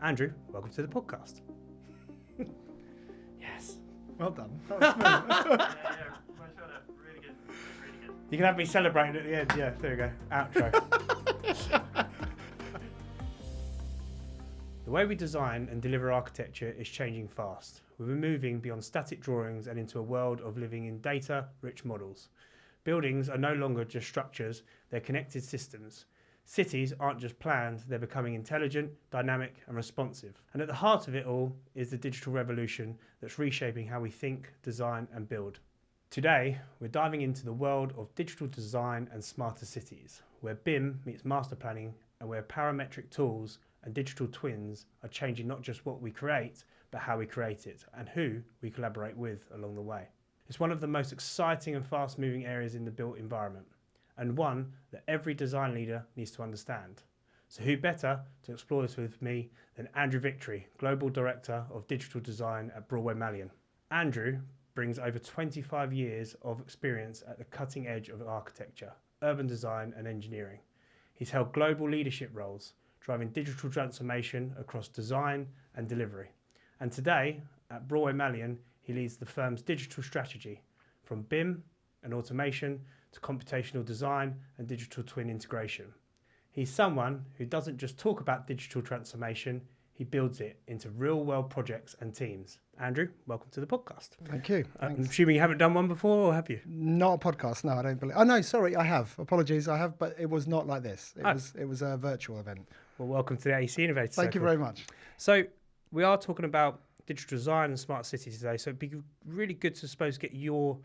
Andrew, welcome to the podcast. Yes. Well done. That was smooth. My shoulder, really good. You can have me celebrating at the end. Yeah, there we go. Outro. The way we design and deliver architecture is changing fast. We're moving beyond static drawings and into a world of living in data-rich models. Buildings are no longer just structures, they're connected systems. Cities aren't just planned, they're becoming intelligent, dynamic and responsive. And at the heart of it all is the digital revolution that's reshaping how we think, design and build. Today, we're diving into the world of digital design and smarter cities, where BIM meets master planning and where parametric tools and digital twins are changing not just what we create, but how we create it and who we collaborate with along the way. It's one of the most exciting and fast-moving areas in the built environment, and one that every design leader needs to understand. So who better to explore this with me than Andrew Victory, Global Director of Digital Design at Broadway Malyan. Andrew brings over 25 years of experience at the cutting edge of architecture, urban design and engineering. He's held global leadership roles, driving digital transformation across design and delivery. And today, at Broadway Malyan, he leads the firm's digital strategy, from BIM and automation to computational design and digital twin integration. He's someone who doesn't just talk about digital transformation, he builds it into real-world projects and teams. Andrew, welcome to the podcast. Thank you. I'm assuming you haven't done one before, or have you? Not a podcast, no, I don't believe. Oh no, sorry, I have. Apologies, I have, but it was not like this. It was a virtual event. Well, welcome to the AEC Innovators Circle. Thank you very much. So we are talking about digital design and smart cities today, so it'd be really good to, suppose, get your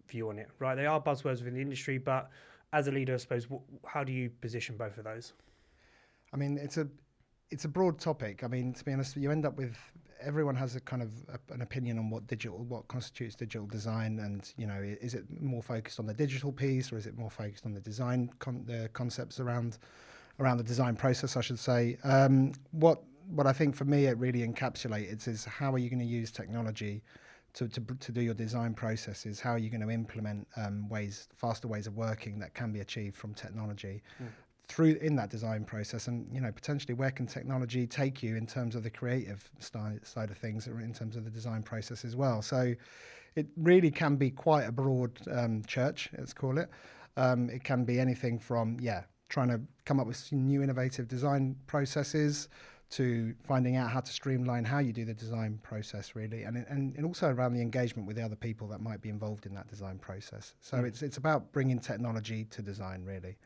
view on it, right? They are buzzwords within the industry, but as a leader, I suppose, how do you position both of those? I mean, it's a broad topic. I mean, to be honest, you end up with everyone has a kind of an opinion on what constitutes digital design, and is it more focused on the digital piece, or is it more focused on the design the concepts around the design process, I should say. What I think for me it really encapsulates is how are you going to use technology to do your design processes? How are you going to implement faster ways of working that can be achieved from technology through in that design process? And potentially where can technology take you in terms of the creative side of things, or in terms of the design process as well? So it really can be quite a broad church, let's call it. It can be anything from trying to come up with some new innovative design processes, to finding out how to streamline how you do the design process, really, and also around the engagement with the other people that might be involved in that design process. So it's about bringing technology to design, really.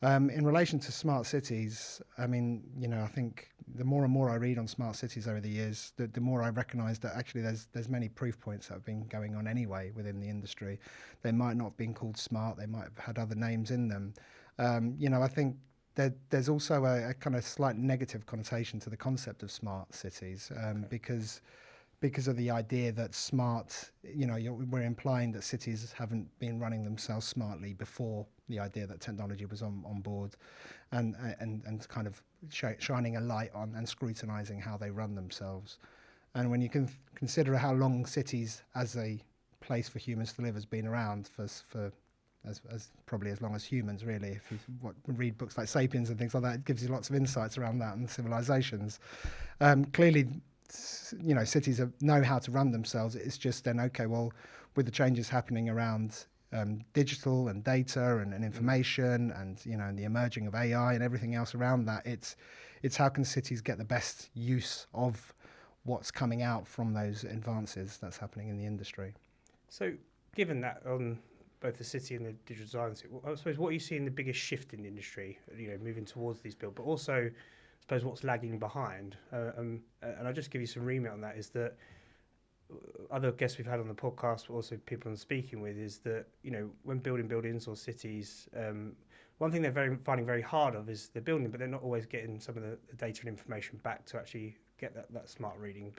In relation to smart cities, I mean, I think the more and more I read on smart cities over the years, the more I recognise that actually there's many proof points that have been going on anyway within the industry. They might not have been called smart, they might have had other names in them. I think there's also a kind of slight negative connotation to the concept of smart cities, because of the idea that smart, we're implying that cities haven't been running themselves smartly before the idea that technology was on board, and kind of shining a light on and scrutinising how they run themselves. And when you can consider how long cities as a place for humans to live has been around for as probably as long as humans, really. If you read books like *Sapiens* and things like that, it gives you lots of insights around that and civilizations. Clearly, cities know how to run themselves. It's just then, okay, well, with the changes happening around digital and data and information, and and the emerging of AI and everything else around that, it's how can cities get the best use of what's coming out from those advances that's happening in the industry. So, given that on both the city and the digital design, I suppose what are you seeing the biggest shift in the industry, moving towards these builds, but also, I suppose, what's lagging behind? And I'll just give you some remit on that, is that other guests we've had on the podcast, but also people I'm speaking with, is that, when building buildings or cities, one thing they're finding very hard of is they're building, but they're not always getting some of the data and information back to actually get that smart reading.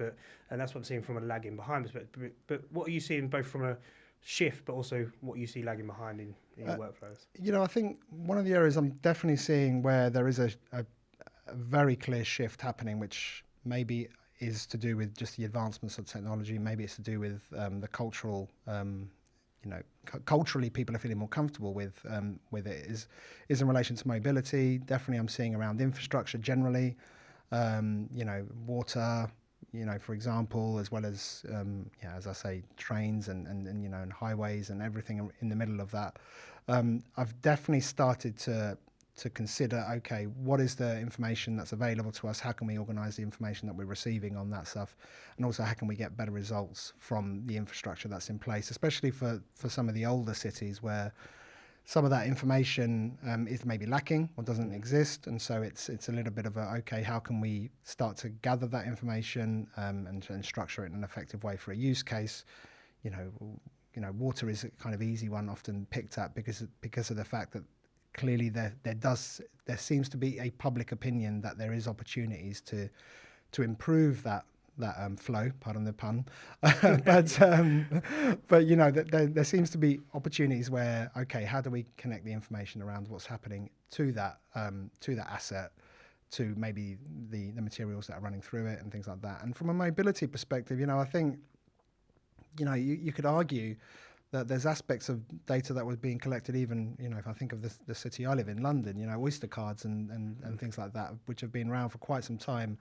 And that's what I'm seeing from a lagging behind perspective. But what are you seeing both from a shift, but also what you see lagging behind in your workflows? I think one of the areas I'm definitely seeing where there is a very clear shift happening, which maybe is to do with just the advancements of technology, maybe it's to do with the cultural, culturally people are feeling more comfortable with it, is in relation to mobility. Definitely I'm seeing around infrastructure generally. water, for example, as well as, as I say, trains and highways and everything in the middle of that. I've definitely started to consider, okay, what is the information that's available to us? How can we organise the information that we're receiving on that stuff? And also, how can we get better results from the infrastructure that's in place, especially for some of the older cities where some of that information is maybe lacking or doesn't exist, and so it's a little bit of how can we start to gather that information and structure it in an effective way for a use case. Water is a kind of easy one, often picked at because of the fact that clearly there seems to be a public opinion that there is opportunities to improve that flow, pardon the pun, but there seems to be opportunities where, okay, how do we connect the information around what's happening to that asset, to maybe the materials that are running through it and things like that. And from a mobility perspective, I think you could argue that there's aspects of data that was being collected even, if I think of the city I live in, London, Oyster cards and things like that, which have been around for quite some time,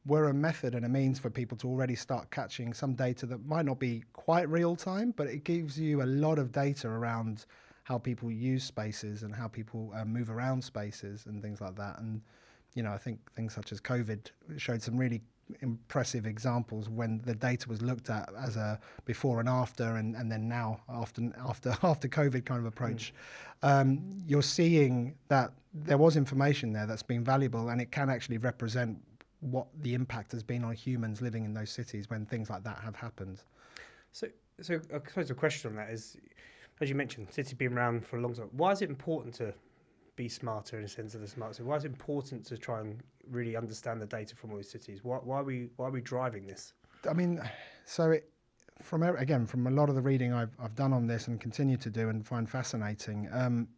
were a method and a means for people to already start catching some data that might not be quite real time, but it gives you a lot of data around how people use spaces and how people move around spaces and things like that. And, I think things such as COVID showed some really impressive examples when the data was looked at as a before and after, and then now after COVID kind of approach. You're seeing that there was information there that's been valuable, and it can actually represent what the impact has been on humans living in those cities when things like that have happened. So I suppose the question on that is, as you mentioned, cities been around for a long time. Why is it important to be smarter in a sense of the smart city? Why is it important to try and really understand the data from all these cities? Why are we driving this? I mean, so from a lot of the reading I've done on this and continue to do and find fascinating,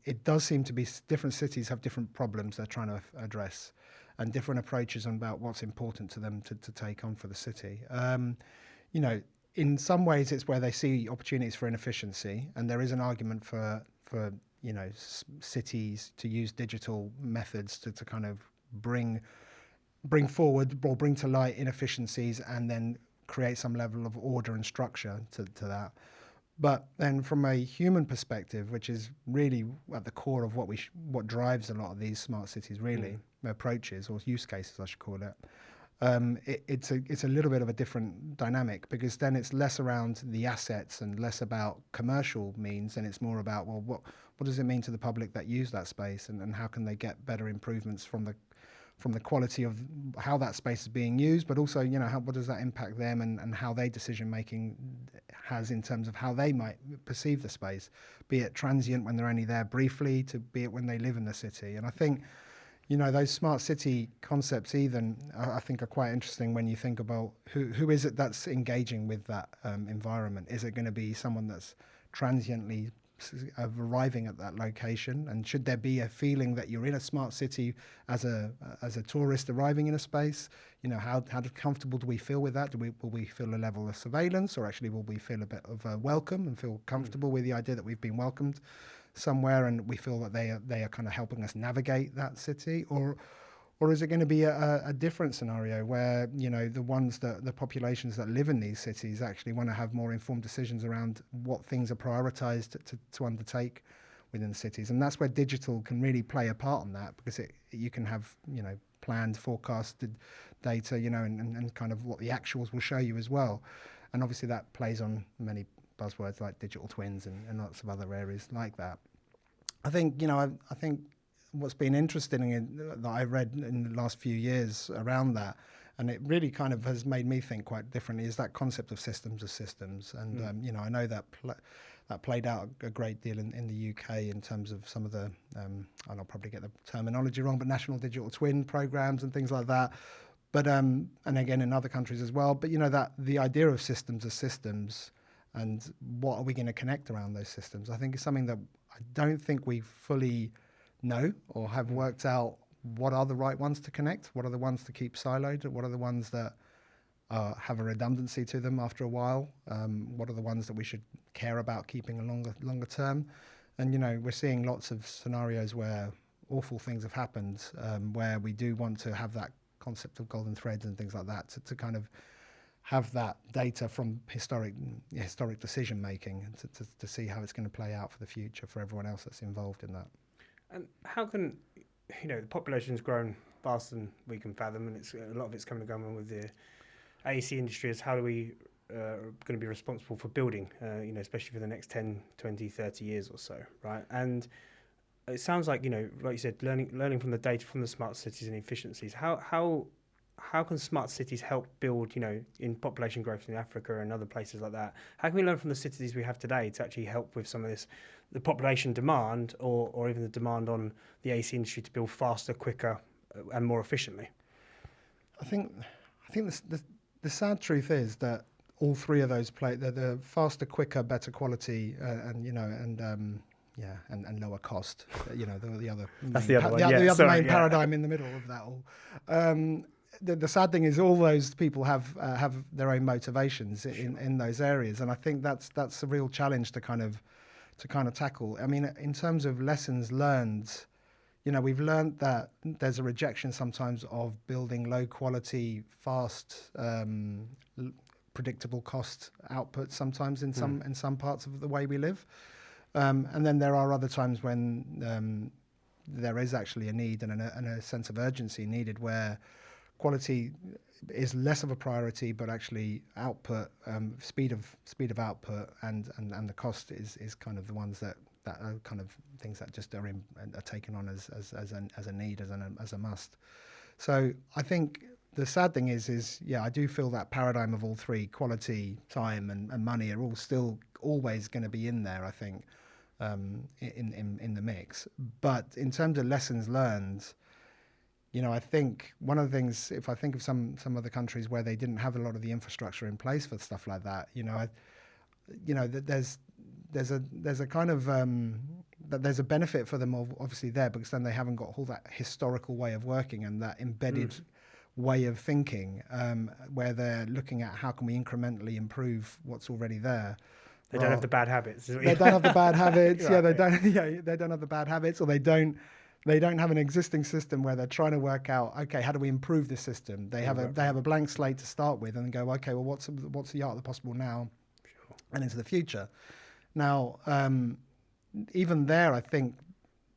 it does seem to be different cities have different problems they're trying to address, and different approaches about what's important to them to take on for the city. In some ways it's where they see opportunities for inefficiency, and there is an argument for cities to use digital methods to kind of bring forward or bring to light inefficiencies and then create some level of order and structure to that. But then from a human perspective, which is really at the core of what drives a lot of these smart cities, really, approaches or use cases, I should call it, it's a little bit of a different dynamic, because then it's less around the assets and less about commercial means, and it's more about, well, what does it mean to the public that use that space, and how can they get better improvements from the quality of how that space is being used, but also, what does that impact them and how their decision making has in terms of how they might perceive the space, be it transient when they're only there briefly, to be it when they live in the city. And I think, those smart city concepts even, I think, are quite interesting when you think about who is it that's engaging with that environment. Is it going to be someone that's transiently arriving at that location, and should there be a feeling that you're in a smart city as a tourist arriving in a space? How comfortable do we feel with that? Will we feel a level of surveillance, or actually will we feel a bit of welcome and feel comfortable with the idea that we've been welcomed somewhere, and we feel that they are kind of helping us navigate that city? Or is it going to be a different scenario where, the populations that live in these cities actually want to have more informed decisions around what things are prioritized to undertake within the cities? And that's where digital can really play a part in that, because you can have, planned, forecasted data, and kind of what the actuals will show you as well. And obviously that plays on many buzzwords like digital twins and lots of other areas like that. I think, I think what's been interesting that I've read in the last few years around that, and it really kind of has made me think quite differently, is that concept of systems of systems. And, I know that played out a great deal in the UK in terms of some of the, and I'll probably get the terminology wrong, but national digital twin programs and things like that. But, and again, in other countries as well. But, that the idea of systems of systems and what are we going to connect around those systems, I think is something that I don't think we fully know or have worked out. What are the right ones to connect? What are the ones to keep siloed? What are the ones that have a redundancy to them after a while? What are the ones that we should care about keeping a longer term? And, we're seeing lots of scenarios where awful things have happened, where we do want to have that concept of golden threads and things like that, to kind of have that data from historic decision making, and to see how it's going to play out for the future for everyone else that's involved in that. And how can, the population's grown faster than we can fathom, and it's a lot of it's coming and going with the AEC industry. Is how do we going to be responsible for building, especially for the next 10, 20, 30 years or so, right? And it sounds like, like you said, learning from the data from the smart cities and efficiencies. How can smart cities help build, in population growth in Africa and other places like that? How can we learn from the cities we have today to actually help with some of this, the population demand or even the demand on the AEC industry to build faster, quicker and more efficiently? I think the sad truth is that all three of those the faster, quicker, better quality, and lower cost. The other that's the other one. The other main paradigm in the middle of that all. The sad thing is all those people have their own motivations in those areas, and I think that's a real challenge to kind of tackle. I mean, in terms of lessons learned, we've learned that there's a rejection sometimes of building low quality, fast, predictable cost output sometimes in some parts of the way we live, and then there are other times when there is actually a need and a sense of urgency needed where quality is less of a priority, but actually output, speed of output, and the cost is kind of the ones that are kind of things that just are taken on as a need, as a must. So I think the sad thing is I do feel that paradigm of all three, quality, time, and money, are all still always going to be in there, I think, in the mix. But in terms of lessons learned, I think one of the things, if I think of some other countries where they didn't have a lot of the infrastructure in place for stuff like that, there's a kind of there's a benefit for them obviously there, because then they haven't got all that historical way of working and that embedded way of thinking, where they're looking at how can we incrementally improve what's already there. They don't have the bad habits. They don't have the bad habits. Right. They don't have the bad habits, or they don't have an existing system where they're trying to work out, okay, how do we improve this system? They have a blank slate to start with, and go, okay, well, what's the art of the possible now, and into the future. Now, even there, I think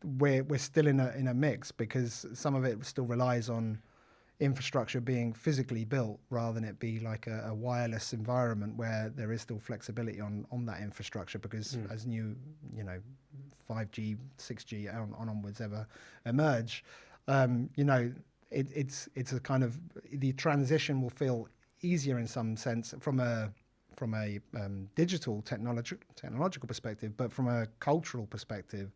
we're still in a mix, because some of it still relies on infrastructure being physically built rather than it be like a wireless environment where there is still flexibility on that infrastructure, because as new 5G, 6G onwards ever emerge, it's a kind of, the transition will feel easier in some sense from a digital technological perspective, but from a cultural perspective,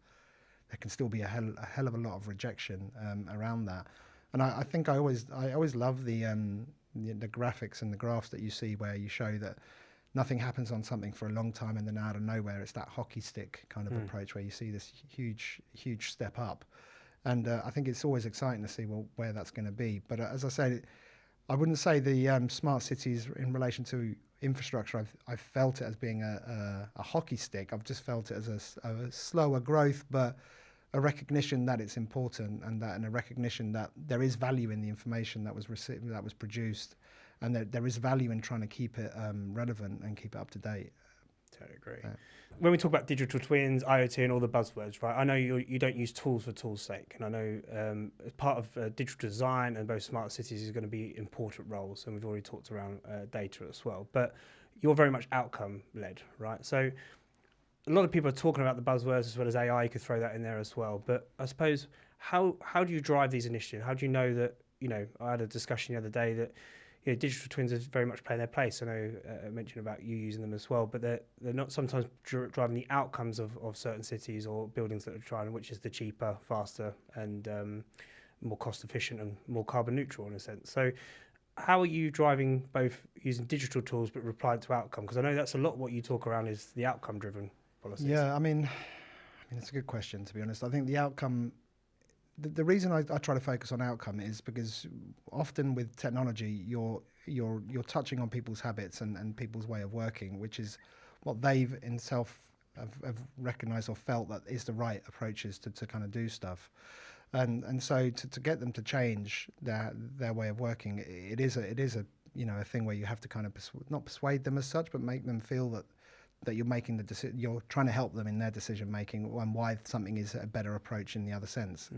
there can still be a hell of a lot of rejection around that. And I think I always love the graphics and the graphs that you see where you show that nothing happens on something for a long time, and then out of nowhere it's that hockey stick kind of approach where you see this huge step up. And I think it's always exciting to see where that's going to be. But as I said, I wouldn't say the smart cities in relation to infrastructure, I've felt it as being a hockey stick. I've just felt it as a slower growth, but a recognition that it's important, and a recognition that there is value in the information that was produced, and that there is value in trying to keep it relevant and keep it up to date. Totally agree. When we talk about digital twins, IoT, and all the buzzwords, right? I know you don't use tools for tools' sake, and I know as part of digital design and both smart cities is going to be important roles, and we've already talked around data as well. But you're very much outcome led, right? So a lot of people are talking about the buzzwords as well as AI. You could throw that in there as well. But I suppose how do you drive these initiatives? How do you know that? I had a discussion the other day that digital twins is very much playing their place. I know I mentioned about you using them as well, but they're not sometimes driving the outcomes of certain cities or buildings that are trying, which is the cheaper, faster, and more cost efficient and more carbon neutral in a sense. So how are you driving both using digital tools but replying to outcome? Because I know that's a lot what you talk around is the outcome driven policies. Yeah, I mean, it's a good question, to be honest. I think the outcome, the reason I try to focus on outcome is because often with technology, you're touching on people's habits and people's way of working, which is what they've in self have recognized or felt that is the right approaches to kind of do stuff. and so to get them to change their way of working, it is a a thing where you have to kind of not persuade them as such, but make them feel that you're making the decision, you're trying to help them in their decision making and why something is a better approach in the other sense.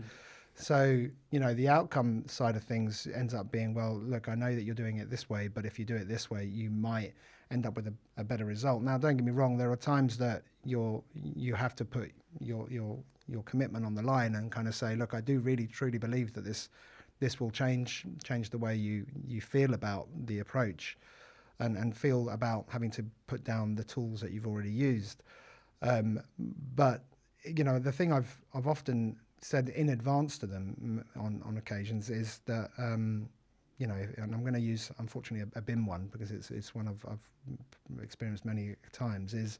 So, the outcome side of things ends up being, well, look, I know that you're doing it this way, but if you do it this way, you might end up with a better result. Now, don't get me wrong, there are times that you have to put your commitment on the line and kind of say, look, I do really truly believe that this will change the way you feel about the approach and feel about having to put down the tools that you've already used. But the thing I've often said in advance to them on occasions is that and I'm going to use, unfortunately, a BIM one because it's one I've experienced many times, is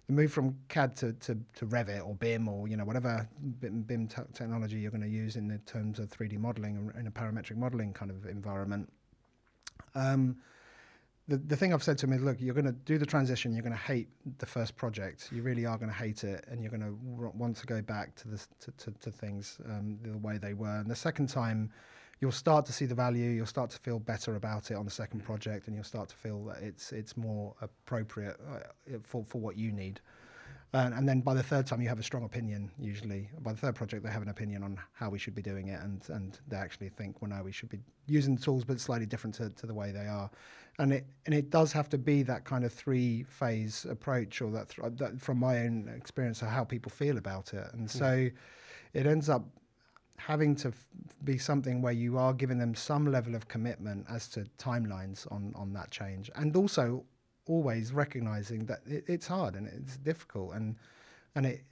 the move from CAD to Revit or BIM or whatever BIM technology you're going to use in the terms of 3D modeling or in a parametric modeling kind of environment. The thing I've said to him is, look, you're going to do the transition, you're going to hate the first project, you really are going to hate it, and you're going to want to go back to things the way they were. And the second time, you'll start to see the value, you'll start to feel better about it on the second project, and you'll start to feel that it's more appropriate for what you need. And then by the third time, you have a strong opinion, usually. By the third project, they have an opinion on how we should be doing it, and they actually think, well, no, we should be using the tools, but slightly different to the way they are. And it does have to be that kind of 3-phase approach, or that from my own experience of how people feel about it. And so it ends up having to be something where you are giving them some level of commitment as to timelines on that change, and also always recognizing that it's hard and it's difficult and it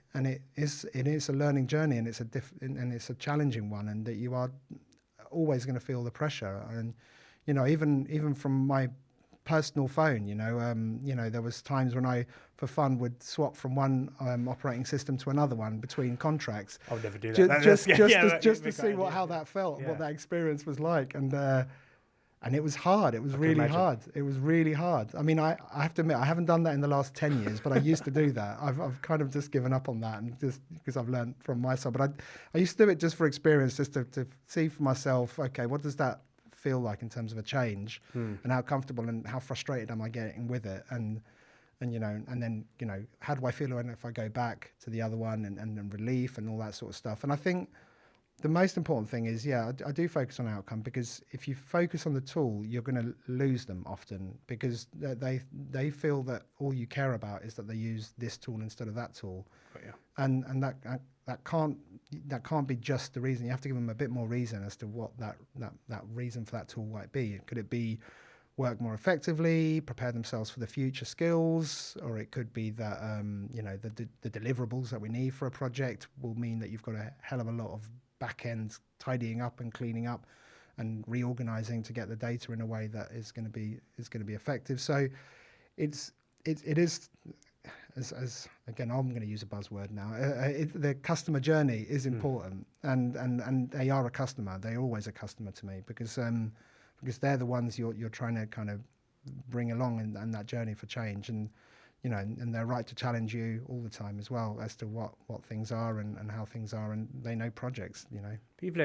is a learning journey, and it's a challenging one, and that you are always going to feel the pressure. And even from my personal phone, there was times when I, for fun, would swap from one operating system to another one between contracts. I would never do that. Just to see how that felt, what that experience was like, and it was hard. It was really hard. It was really hard. I mean, I have to admit, I haven't done that in the last 10 years, but I used to do that. I've kind of just given up on that, and just because I've learned from myself. But I used to do it just for experience, just to see for myself, okay, what does that feel like in terms of a change, and how comfortable and how frustrated am I getting with it? And then, how do I feel if I go back to the other one, and relief and all that sort of stuff. And I think the most important thing is, I do focus on outcome, because if you focus on the tool, you're going to lose them often, because they feel that all you care about is that they use this tool instead of that tool. Oh, yeah. And that can't be just the reason. You have to give them a bit more reason as to what that reason for that tool might be. Could it be work more effectively, prepare themselves for the future skills, or it could be that the deliverables that we need for a project will mean that you've got a hell of a lot of back end tidying up and cleaning up and reorganizing to get the data in a way that is going to be effective. So it is as again, I'm going to use a buzzword now. The customer journey is important, and they are a customer. They're always a customer to me, because they're the ones you're trying to kind of bring along in that journey for change, and they're right to challenge you all the time as well as to what things are and how things are, and they know projects. But you've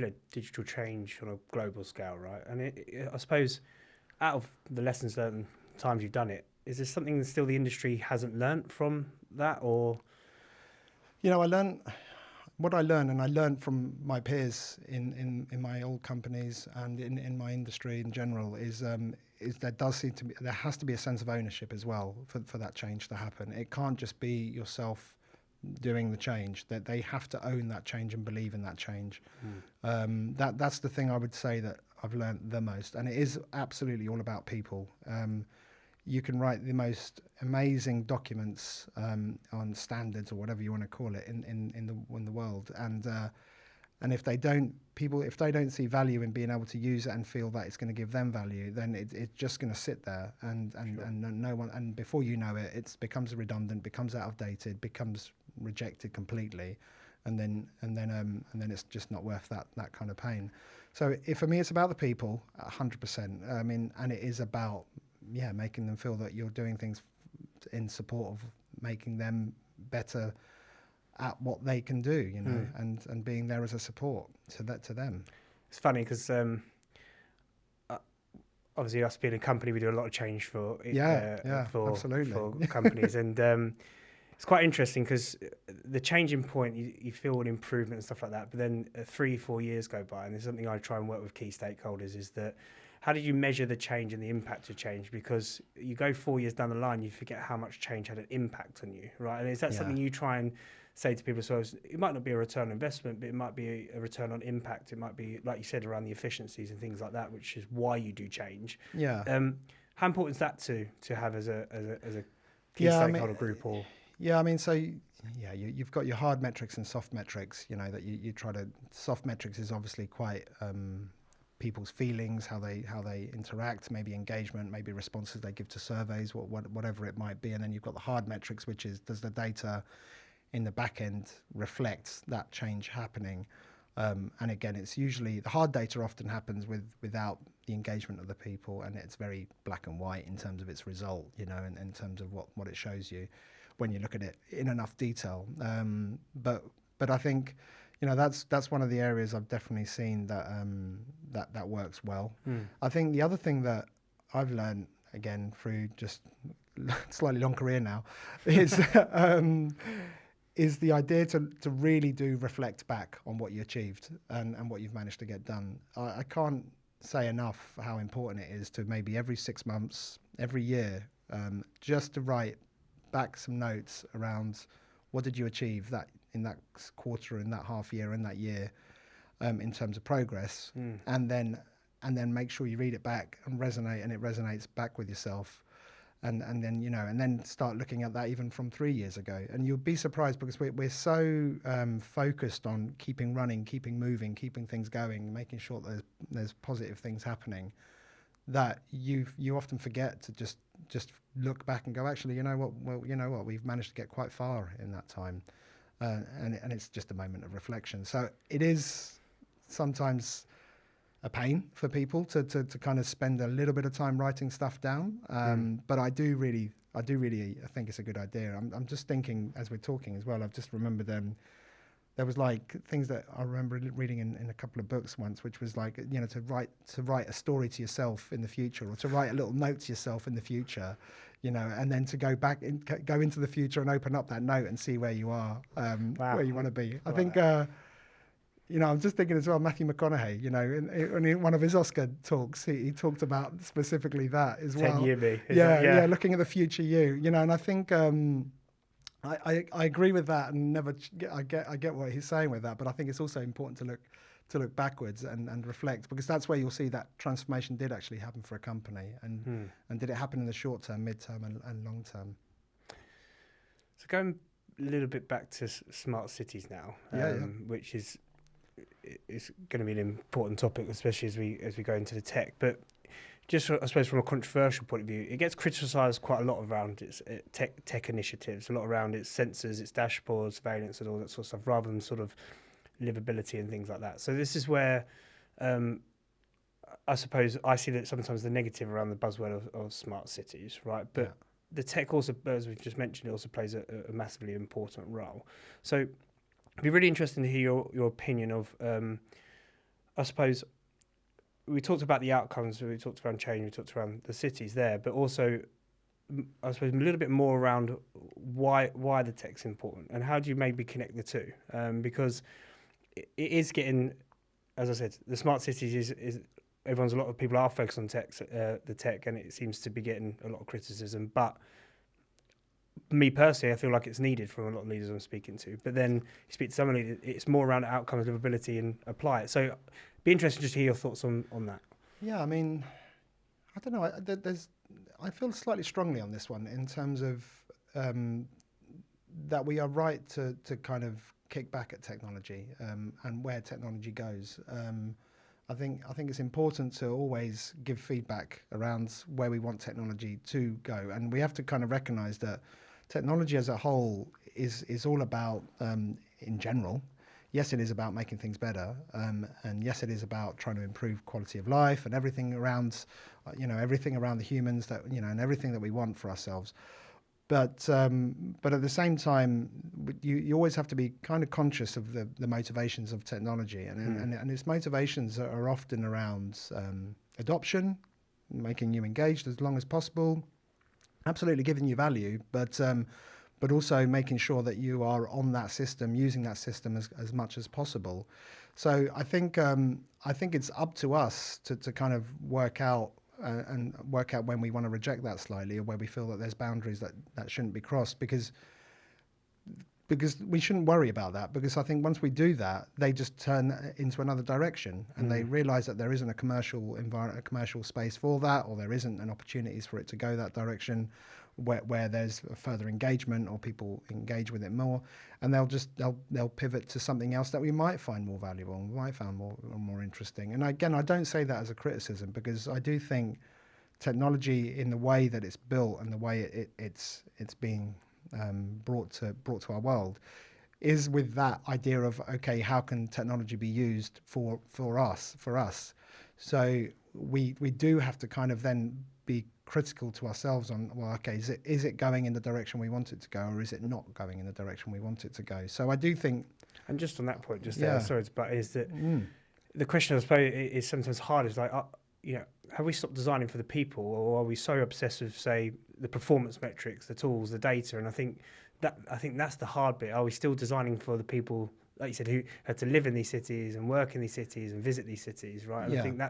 led digital change on a global scale, right? And I suppose, out of the lessons learned, times you've done it, is there something that still the industry hasn't learnt from that, or? I learned what I learned from my peers in my old companies and in my industry in general is there has to be a sense of ownership as well for that change to happen. It can't just be yourself doing the change, that they have to own that change and believe in that change. That's the thing I would say that I've learned the most, and it is absolutely all about people. You can write the most amazing documents on standards or whatever you want to call it in the world, and if they don't see value in being able to use it and feel that it's going to give them value, then it's just going to sit there, and no one, and before you know it, it becomes redundant, becomes outdated, becomes rejected completely, and then it's just not worth that kind of pain. So for me, it's about the people, 100%. I mean, and it is about making them feel that you're doing things in support of making them better at what they can do, you know, and being there as a support to them. It's funny because obviously us being a company, we do a lot of change for absolutely. for companies, and it's quite interesting because the changing point, you feel an improvement and stuff like that, but then 3-4 years go by, and there's something I try and work with key stakeholders is that how do you measure the change and the impact of change? Because you go 4 years down the line, you forget how much change had an impact on you, right? And is that something you try and say to people? So it might not be a return on investment, but it might be a return on impact. It might be, like you said, around the efficiencies and things like that, which is why you do change. Yeah. How important is that to have as a key stakeholder group? Or you've got your hard metrics and soft metrics. You know that you try to. Soft metrics is obviously quite people's feelings, how they interact, maybe engagement, maybe responses they give to surveys, whatever it might be. And then you've got the hard metrics, which is, does the data in the back end reflect that change happening? And again, it's usually the hard data often happens without the engagement of the people, and it's very black and white in terms of its result, you know, and in terms of what it shows you when you look at it in enough detail. But I think, you know, that's one of the areas I've definitely seen that works well. I think the other thing that I've learned, again, through just slightly long career now, is the idea to really do reflect back on what you achieved and what you've managed to get done. I can't say enough how important it is to maybe every 6 months, every year, just to write back some notes around what did you achieve in that quarter, in that half year, in that year, in terms of progress, and then make sure you read it back and it resonates back with yourself, and then, you know, and then start looking at that even from 3 years ago, and you'll be surprised because we're so focused on keeping running, keeping moving, keeping things going, making sure that there's positive things happening, that you often forget to just look back and go, actually, you know what, we've managed to get quite far in that time. And it's just a moment of reflection. So it is sometimes a pain for people to kind of spend a little bit of time writing stuff down. But I do really think it's a good idea. I'm just thinking as we're talking as well, I've just remembered there was like things that I remember reading in a couple of books once, which was like, you know, to write a story to yourself in the future, or to write a little note to yourself in the future, you know, and then to go back and go into the future and open up that note and see where you are, where you want to be. I think, you know, I'm just thinking as well, Matthew McConaughey, you know, in one of his Oscar talks, he talked about specifically that as well. 10-year me. Yeah, looking at the future you know, and I think I agree with that, and I get what he's saying with that, but I think it's also important to look backwards and reflect, because that's where you'll see that transformation did actually happen for a company, and did it happen in the short term, mid-term, and long term. So going a little bit back to smart cities now, which is going to be an important topic, especially as we go into the tech, but just, I suppose, from a controversial point of view, it gets criticised quite a lot around its tech initiatives, a lot around its sensors, its dashboards, surveillance, and all that sort of stuff, rather than sort of livability and things like that. So this is where I suppose I see that sometimes the negative around the buzzword of smart cities, right? But the tech also, as we've just mentioned, it also plays a massively important role. So it'd be really interesting to hear your opinion of, I suppose, we talked about the outcomes, we talked around change, we talked around the cities there, but also, I suppose, a little bit more around why the tech's important, and how do you maybe connect the two? Because it is getting, as I said, the smart cities is a lot of people are focused on the tech, and it seems to be getting a lot of criticism. But me personally, I feel like it's needed from a lot of leaders I'm speaking to. But then you speak to someone, it's more around outcomes, livability, and apply it. So it'd be interesting just to hear your thoughts on that. Yeah, I mean, I don't know. I feel slightly strongly on this one in terms of that we are right to kind of kick back at technology and where technology goes. I think it's important to always give feedback around where we want technology to go, and we have to kind of recognise that technology as a whole is all about, in general, yes, it is about making things better, and yes, it is about trying to improve quality of life and everything around, everything around the humans that, and everything that we want for ourselves. But at the same time, you always have to be kind of conscious of the motivations of technology, and its motivations are often around adoption, making you engaged as long as possible, absolutely giving you value, but also making sure that you are on that system, using that system as much as possible. So I think it's up to us to kind of work out when we want to reject that slightly, or where we feel that there's boundaries that shouldn't be crossed, because we shouldn't worry about that, because I think once we do that, they just turn into another direction, and they realize that there isn't a commercial environment, a commercial space for that, or there isn't an opportunities for it to go that direction where there's further engagement or people engage with it more, and they'll pivot to something else that we might find more valuable and might find more interesting. And again, I don't say that as a criticism, because I do think technology, in the way that it's built and the way it's being brought to our world, is with that idea of, okay, how can technology be used for us? So we do have to kind of then be critical to ourselves on, well, okay, is it going in the direction we want it to go, or is it not going in the direction we want it to go? So I do think, and just on that point, sorry, but is that the question, I suppose, is sometimes hard, is like, have we stopped designing for the people, or are we so obsessed with, say, the performance metrics, the tools, the data? And I think that's the hard bit. Are we still designing for the people, like you said, who had to live in these cities and work in these cities and visit these cities, right? And I think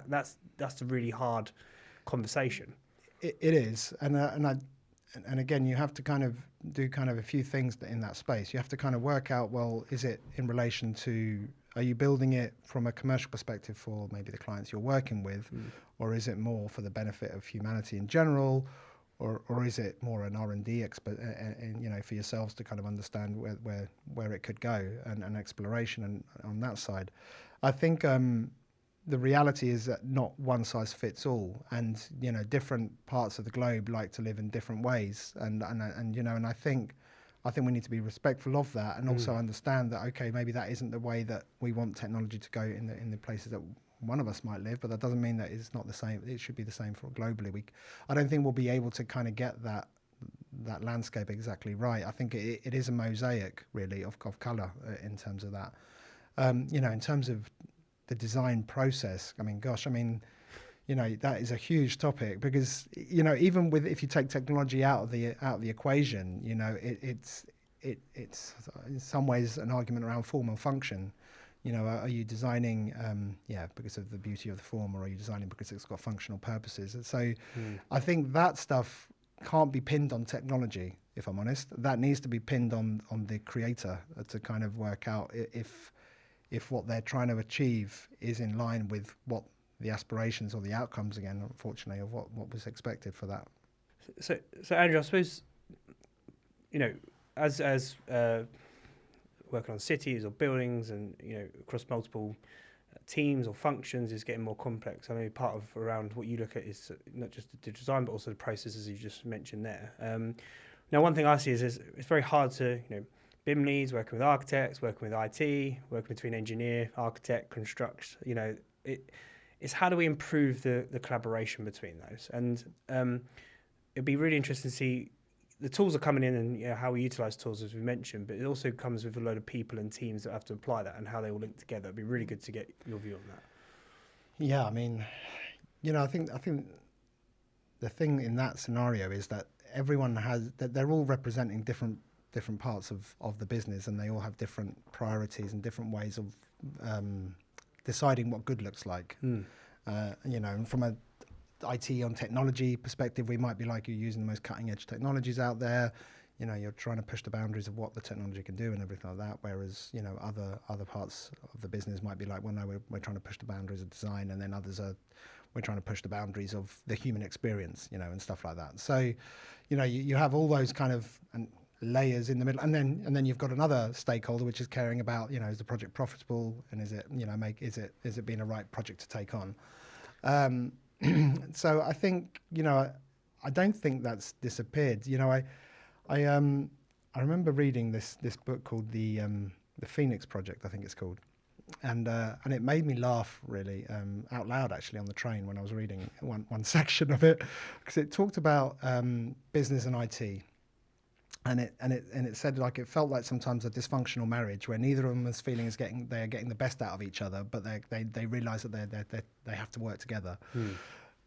that's a really hard conversation. It is, and again, you have to kind of do kind of a few things in that space. You have to kind of work out, well, is it in relation to, are you building it from a commercial perspective for maybe the clients you're working with, or is it more for the benefit of humanity in general, or is it more an R&D expert, and for yourselves to kind of understand where it could go, and exploration and on that side. I think the reality is that not one size fits all, and different parts of the globe like to live in different ways, and I think we need to be respectful of that, and also understand that, okay, maybe that isn't the way that we want technology to go in the places that one of us might live, but that doesn't mean that it's not the same. It should be the same for globally. I don't think we'll be able to kind of get that landscape exactly right. I think it is a mosaic, really, of colour in terms of that. In terms of the design process, that is a huge topic, because even if you take technology out of the equation, it's in some ways an argument around form and function. Are you designing because of the beauty of the form, or are you designing because it's got functional purposes? And so I think that stuff can't be pinned on technology, if I'm honest. That needs to be pinned on the creator to kind of work out if what they're trying to achieve is in line with what the aspirations or the outcomes, again, unfortunately, of what was expected for that. So Andrew, I suppose, as working on cities or buildings and, across multiple teams or functions is getting more complex. I mean, part of around what you look at is not just the design, but also the processes you just mentioned there. Now, one thing I see is it's very hard to, BIM leads, working with architects, working with IT, working between engineer, architect, construct, it's how do we improve the collaboration between those? And it'd be really interesting to see the tools are coming in and how we utilize tools, as we mentioned, but it also comes with a load of people and teams that have to apply that and how they all link together. It'd be really good to get your view on that. Yeah, I mean, I think the thing in that scenario is that they're all representing different parts of the business, and they all have different priorities and different ways of deciding what good looks like. And from a IT on technology perspective, we might be like, you're using the most cutting edge technologies out there. You're trying to push the boundaries of what the technology can do and everything like that. Whereas, other parts of the business might be like, well, no, we're trying to push the boundaries of design, and then others we're trying to push the boundaries of the human experience, and stuff like that. So, you have all those kind of layers in the middle, and then you've got another stakeholder which is caring about, is the project profitable, and is it, is it being a right project to take on? So I think, I don't think that's disappeared. I remember reading this book called the Phoenix Project, I think it's called, and it made me laugh really out loud actually on the train when I was reading one section of it, because it talked about business and IT. it said like it felt like sometimes a dysfunctional marriage where neither of them was feeling they are getting the best out of each other, but they realise that they have to work together.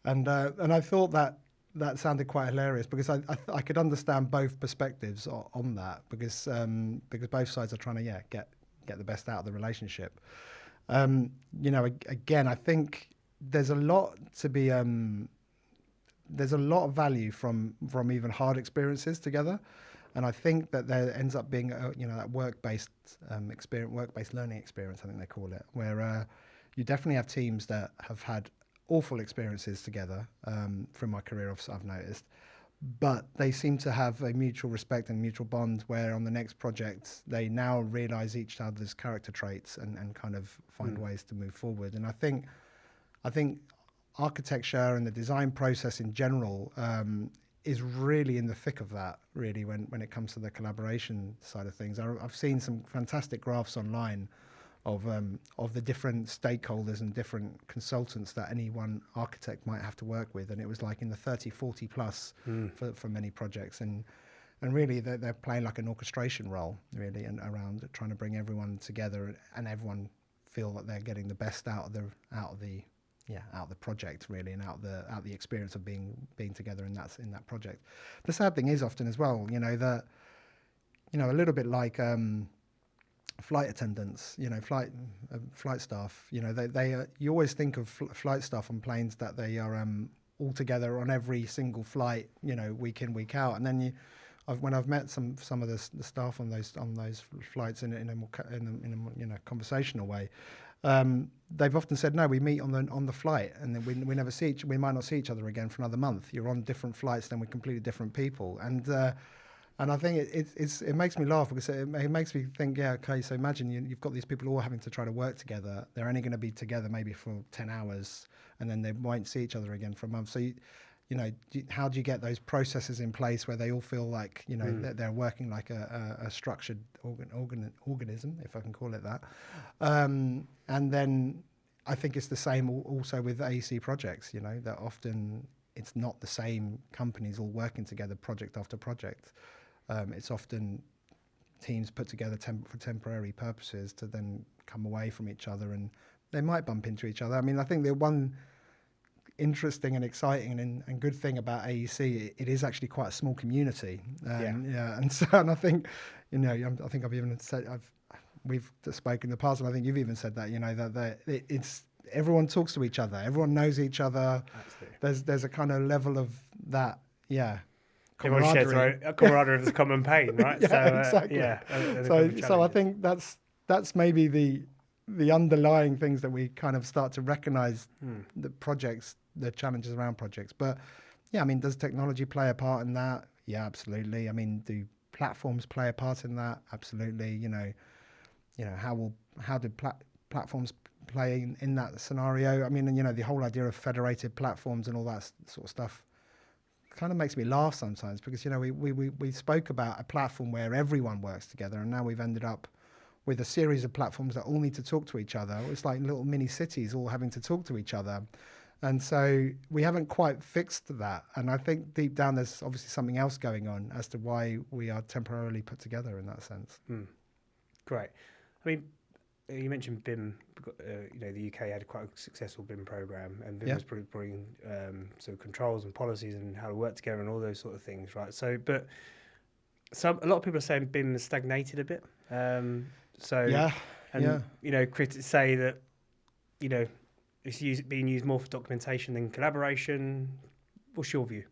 And I thought that sounded quite hilarious because I could understand both perspectives on that because both sides are trying to get the best out of the relationship. Again, I think there's a lot to be there's a lot of value from even hard experiences together, and I think that there ends up being that work-based learning experience, I think they call it, where you definitely have teams that have had awful experiences together from my career, I've noticed, but they seem to have a mutual respect and mutual bond where on the next project they now realise each other's character traits and kind of find ways to move forward. And I think architecture and the design process in general is really in the thick of that, really, when it comes to the collaboration side of things. I've seen some fantastic graphs online of the different stakeholders and different consultants that any one architect might have to work with, and it was like in the 30, 40 plus for many projects, and really they're playing like an orchestration role, really, and around trying to bring everyone together and everyone feel that they're getting the best out of the project, really, and out of the experience of being together in that project. The sad thing is often as well, that a little bit like flight attendants, flight staff, they you always think of flight staff on planes that they are all together on every single flight, week in, week out, and then when I've met some of the staff on those flights in a conversational way, they've often said, no, we meet on the flight, and then we might not see each other again for another month. You're on different flights, then we're completely different people, and I think it makes me laugh because it makes me think, okay, so imagine you've got these people all having to try to work together. They're only going to be together maybe for 10 hours, and then they won't see each other again for a month. So how do you get those processes in place where they all feel like that they're working like a structured organism, if I can call it that, and then I think it's the same also with AEC projects, that often it's not the same companies all working together project after project. It's often teams put together for temporary purposes to then come away from each other, and they might bump into each other. I mean, I think the one interesting and exciting and good thing about AEC, it is actually quite a small community. And I think, I think I've even said, we've spoken in the past, and I think you've even said that, that it's everyone talks to each other, everyone knows each other. Absolutely. There's a kind of level of that, everyone shares their own camaraderie of the common pain, right? Exactly. So I think that's maybe the underlying things that we kind of start to recognize the projects, the challenges around projects. But does technology play a part in that? Yeah, absolutely. I mean, do platforms play a part in that? Absolutely. How do platforms play in that scenario? I mean, the whole idea of federated platforms and all that sort of stuff kind of makes me laugh sometimes because we spoke about a platform where everyone works together, and now we've ended up with a series of platforms that all need to talk to each other. It's like little mini cities all having to talk to each other. And so we haven't quite fixed that. And I think deep down there's obviously something else going on as to why we are temporarily put together in that sense. Great. I mean, you mentioned BIM. The UK had quite a successful BIM program, and BIM was bringing sort of controls and policies and how to work together and all those sort of things, right? So, but a lot of people are saying BIM has stagnated a bit. Critics say that it's being used more for documentation than collaboration. What's your view?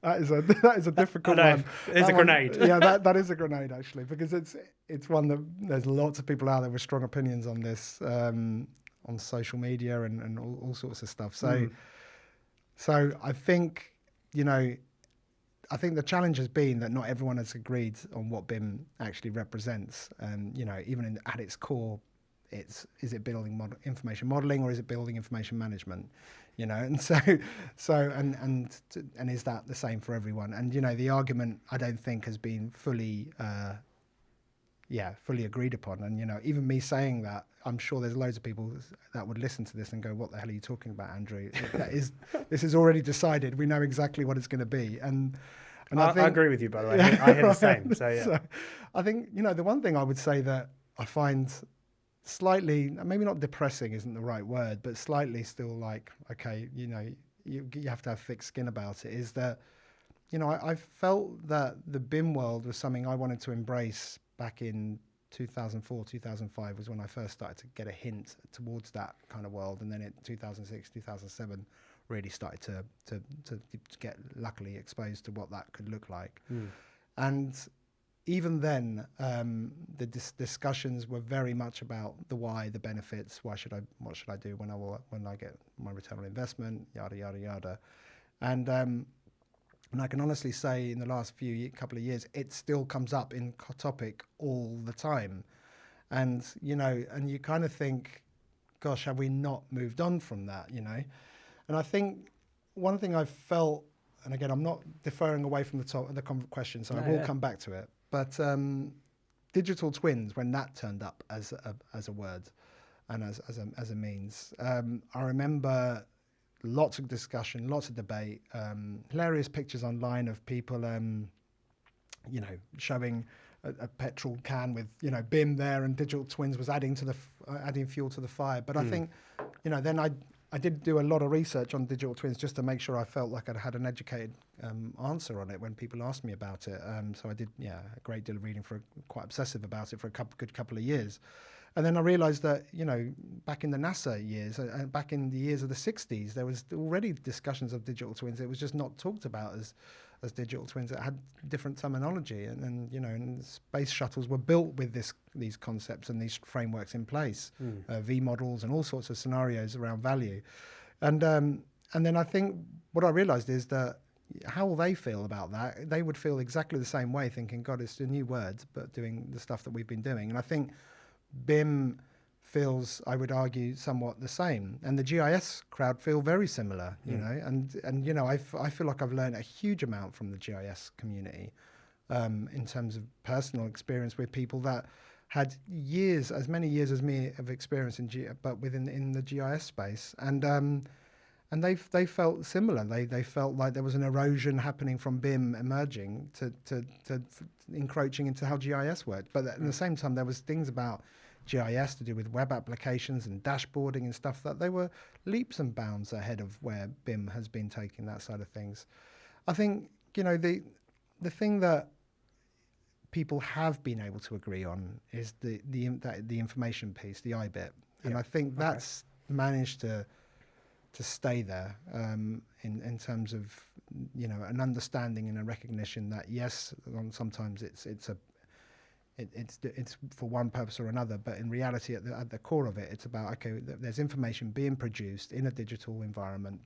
That is a difficult one. It's a grenade. That is a grenade actually, because it's one that there's lots of people out there with strong opinions on this on social media and all sorts of stuff. So I think I think the challenge has been that not everyone has agreed on what BIM actually represents, and even at its core, is it building information modeling or is it building information management? And is that the same for everyone? And the argument I don't think has been fully agreed upon. And even me saying that, I'm sure there's loads of people that would listen to this and go, "What the hell are you talking about, Andrew? This is already decided. We know exactly what it's going to be." And And I agree with you, by the way. I hear the same. So yeah. So I think, the one thing I would say that I find slightly, maybe not depressing isn't the right word, but slightly still like, okay, you have to have thick skin about it, is that, I felt that the BIM world was something I wanted to embrace back in 2004, 2005 was when I first started to get a hint towards that kind of world. And then in 2006, 2007, really started to get luckily exposed to what that could look like. And even then, the discussions were very much about the why, the benefits. What should I do when I get my return on investment? Yada yada yada. And I can honestly say, in the last couple of years, it still comes up in topic all the time. And and you kind of think, gosh, have we not moved on from that? And I think one thing I felt, and again, I'm not deferring away from the question, so I will come back to it. But digital twins, when that turned up as a word and as a means, I remember lots of discussion, lots of debate, hilarious pictures online of people, showing a petrol can with BIM there, and digital twins was adding fuel to the fire. But I think, then I did do a lot of research on digital twins just to make sure I felt like I'd had an educated answer on it when people asked me about it. So I did, a great deal of reading, quite obsessive about it for a good couple of years. And then I realized that, back in the NASA years, and back in the years of the 60s, there was already discussions of digital twins. It was just not talked about as digital twins. It had different terminology. And space shuttles were built with these concepts and these frameworks in place, V models and all sorts of scenarios around value. And then I think what I realized is that how will they feel about that? They would feel exactly the same way, thinking, God, it's a new word, but doing the stuff that we've been doing. And I think BIM feels, I would argue, somewhat the same, and the GIS crowd feel very similar, I feel like I've learned a huge amount from the GIS community, in terms of personal experience with people that had as many years as me of experience but within the GIS space, and they felt similar. They felt like there was an erosion happening from BIM emerging to encroaching into how GIS worked. But at the same time, there was things about GIS to do with web applications and dashboarding and stuff that they were leaps and bounds ahead of where BIM has been taking that side of things. I think, the thing that people have been able to agree on is the information piece, the I bit. And I think that's managed to stay there, in terms of an understanding and a recognition that yes, sometimes it's for one purpose or another, but in reality at the core of it, it's about, okay, there's information being produced in a digital environment.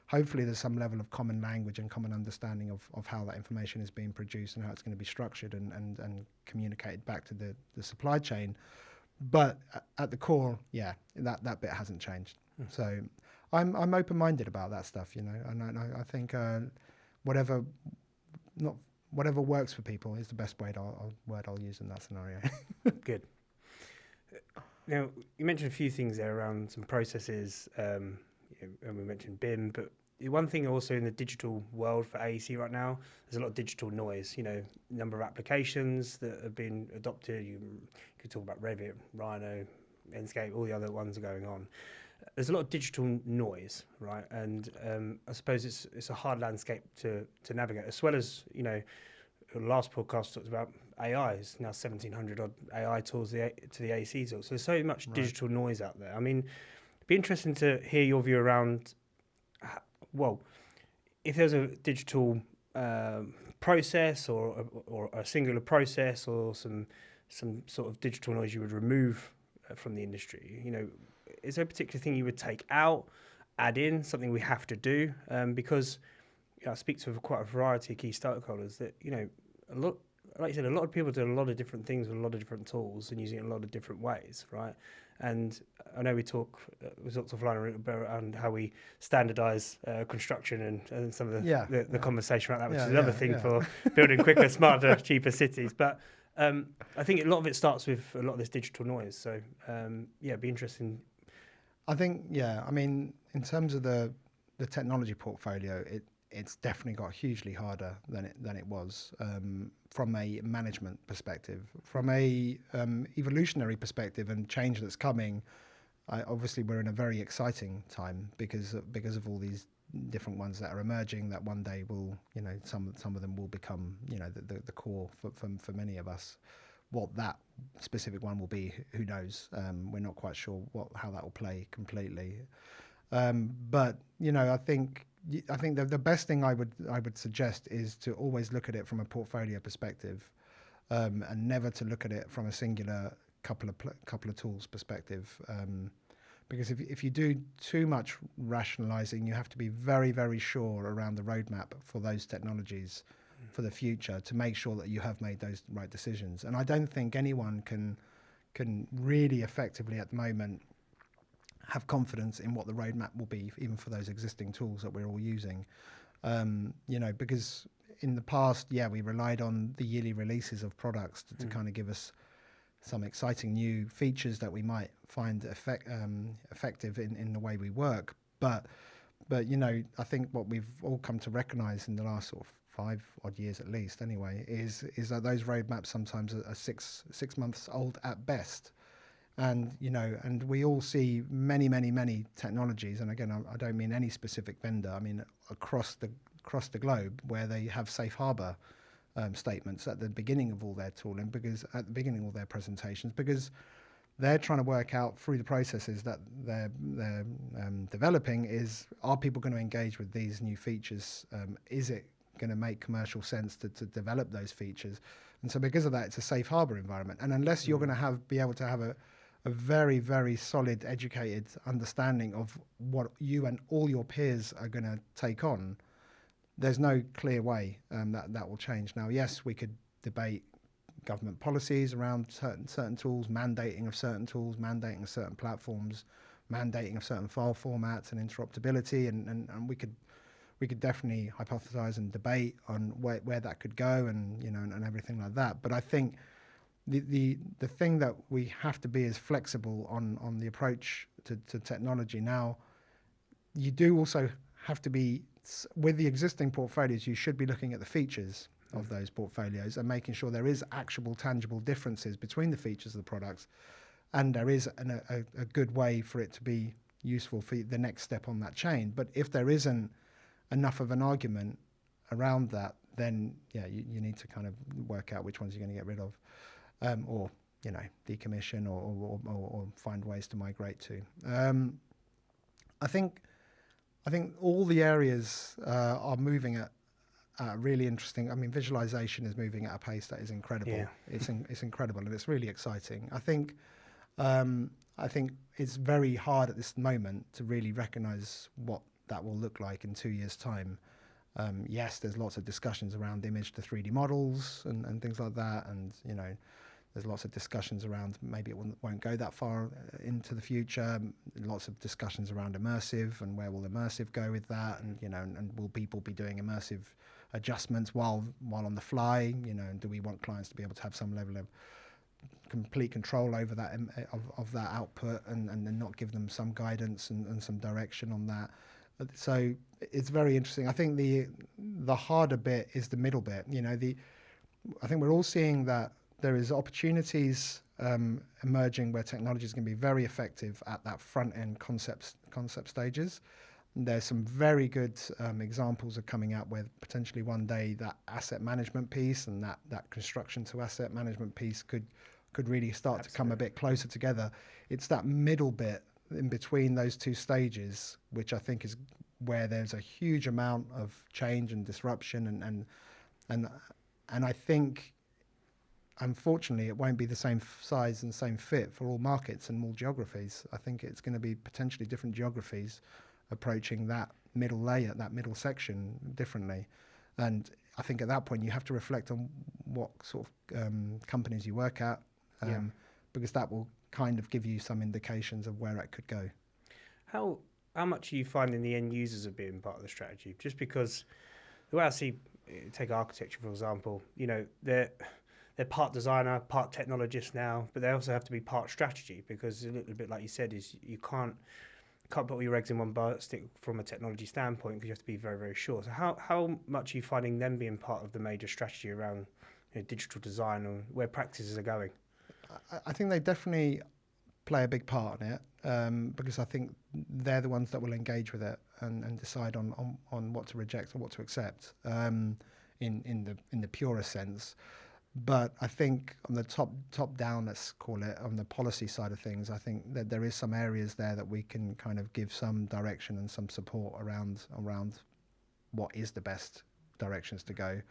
Hopefully there's some level of common language and common understanding of how that information is being produced and how it's going to be structured and communicated back to the supply chain. But at the core, that bit hasn't changed. So I'm open-minded about that stuff, and I think whatever works for people is the best word I'll use in that scenario. Good. Now, you mentioned a few things there around some processes, and we mentioned BIM, but one thing also in the digital world for AEC right now, there's a lot of digital noise, number of applications that have been adopted. You could talk about Revit, Rhino, Enscape, all the other ones are going on. There's a lot of digital noise, right? And I suppose it's a hard landscape to navigate, as well as, the last podcast talked about AI. It's now 1,700 odd AI tools to the AEC tools. So there's so much digital noise out there. I mean, it'd be interesting to hear your view around, if there's a digital process or a singular process or some sort of digital noise you would remove from the industry, is there a particular thing you would take out, add in, something we have to do? Because I speak to quite a variety of key stakeholders that, a lot of people do a lot of different things with a lot of different tools and using it in a lot of different ways, right? And I know we talked offline around how we standardise construction and some of the conversation around that, which is another thing for building quicker, smarter, cheaper cities. But I think a lot of it starts with a lot of this digital noise. So it'd be interesting. I think, in terms of the technology portfolio, it's definitely got hugely harder than it was from a management perspective, from a evolutionary perspective and change that's coming. Obviously, we're in a very exciting time because of all these different ones that are emerging. That one day will, some of them will become, the core for many of us. What that specific one will be, who knows? We're not quite sure how that will play completely. But I think the best thing I would suggest is to always look at it from a portfolio perspective, and never to look at it from a singular couple of tools perspective. Because if you do too much rationalizing, you have to be very, very sure around the roadmap for those technologies for the future to make sure that you have made those right decisions. And I don't think anyone can really effectively at the moment have confidence in what the roadmap will be, even for those existing tools that we're all using. Because in the past, we relied on the yearly releases of products to kind of give us some exciting new features that we might find effective in the way we work. But I think what we've all come to recognize in the last sort of 5 odd years at least anyway is that those roadmaps sometimes are 6 months old at best. And we all see many technologies, and again I don't mean any specific vendor, I mean across the globe, where they have safe harbor statements at the beginning of all their tooling, because at the beginning of all their presentations, because they're trying to work out through the processes that they're developing are people going to engage with these new features? Is it going to make commercial sense to develop those features? And so because of that, it's a safe harbor environment. And unless you're going to be able to have a very, very solid, educated understanding of what you and all your peers are going to take on, there's no clear way that will change. Now, yes, we could debate government policies around certain tools, mandating of certain tools, mandating of certain platforms, mandating of certain file formats and interoperability, and we could definitely hypothesize and debate on where that could go, and everything like that. But I think the thing that we have to be is flexible on the approach to technology. Now, you do also have to be, with the existing portfolios, you should be looking at the features of those portfolios and making sure there is actual tangible differences between the features of the products, and there is a good way for it to be useful for the next step on that chain. But if there isn't enough of an argument around that, then you need to kind of work out which ones you're going to get rid of, or decommission or find ways to migrate to. I think all the areas are moving at really interesting. I mean, visualization is moving at a pace that is incredible. Yeah. It's incredible, and it's really exciting. I think it's very hard at this moment to really recognize what that will look like in 2 years' time. Yes, there's lots of discussions around image to 3D models and things like that, and there's lots of discussions around maybe it won't go that far into the future. Lots of discussions around immersive and where will immersive go with that, and and will people be doing immersive adjustments while on the fly? And do we want clients to be able to have some level of complete control over that of that output, and not give them some guidance and some direction on that? So it's very interesting. I think the harder bit is the middle bit. I think we're all seeing that there is opportunities emerging where technology is going to be very effective at that front end concept stages. There's some very good examples are coming out where potentially one day that asset management piece and that construction to asset management piece could really start Absolutely. To come a bit closer together. It's that middle bit in between those two stages, which I think is where there's a huge amount of change and disruption, and I think, unfortunately, it won't be the same size and same fit for all markets and all geographies. I think it's going to be potentially different geographies approaching that middle layer, that middle section differently. And I think at that point you have to reflect on what sort of companies you work at, because that will kind of give you some indications of where it could go. How much are you finding the end users are being part of the strategy? Just because the way I see, take architecture for example, they're part designer, part technologist now, but they also have to be part strategy, because a little bit like you said is you can't can't put all your eggs in one basket from a technology standpoint because you have to be very, very sure. So how much are you finding them being part of the major strategy around digital design or where practices are going? I think they definitely play a big part in it, because I think they're the ones that will engage with it and decide on what to reject or what to accept, in the purest sense. But I think on the top down, let's call it, on the policy side of things, I think that there is some areas there that we can kind of give some direction and some support around what is the best directions to go.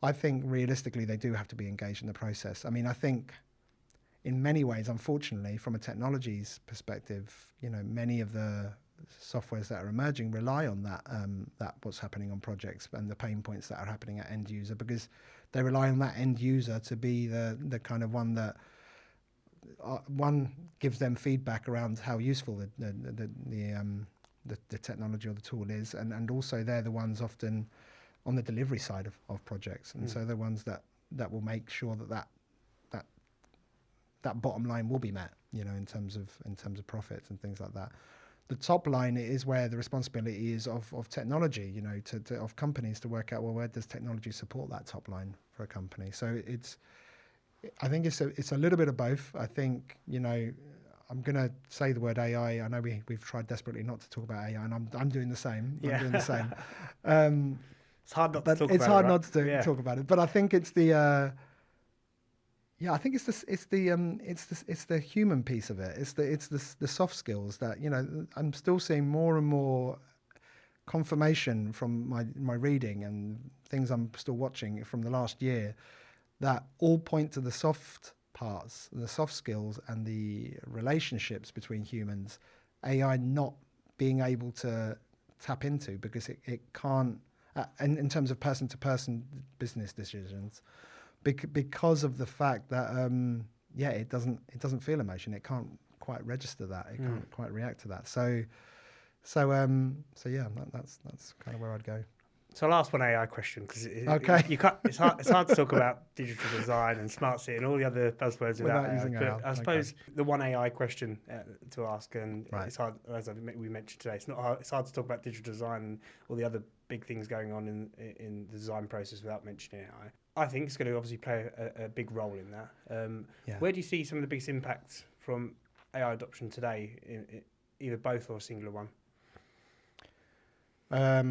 I think realistically they do have to be engaged in the process. I mean, I think in many ways, unfortunately, from a technologies perspective, many of the softwares that are emerging rely on that what's happening on projects and the pain points that are happening at end user, because they rely on that end user to be the kind of one that one gives them feedback around how useful the technology or the tool is, and also they're the ones often on the delivery side of projects, and so they're the ones that will make sure that bottom line will be met, in terms of profits and things like that. The top line is where the responsibility is of technology, of companies to work out, well, where does technology support that top line for a company? So I think it's a little bit of both. I think, I'm going to say the word AI. I know we've tried desperately not to talk about AI, and I'm doing the same. Yeah. I'm doing the same. It's hard not to talk about it. It's hard right? not to talk about it. But I think it's the it's the human piece of it. It's the soft skills that, I'm still seeing more and more confirmation from my reading and things I'm still watching from the last year that all point to the soft parts, the soft skills and the relationships between humans, AI not being able to tap into because it can't, in terms of person-to-person business decisions, because of the fact that it doesn't feel emotion. It can't quite register that. It can't quite react to that. So yeah, that's kind of where I'd go. So I'll ask one AI question because Okay. it's hard to talk about digital design and smart city and all the other buzzwords without AI. using But AI. I suppose the one AI question to ask, and Right. it's hard, as we mentioned today, it's hard to talk about digital design and all the other big things going on in the design process without mentioning AI. I think it's going to obviously play a big role in that. Where do you see some of the biggest impacts from AI adoption today, in either both or a singular one? I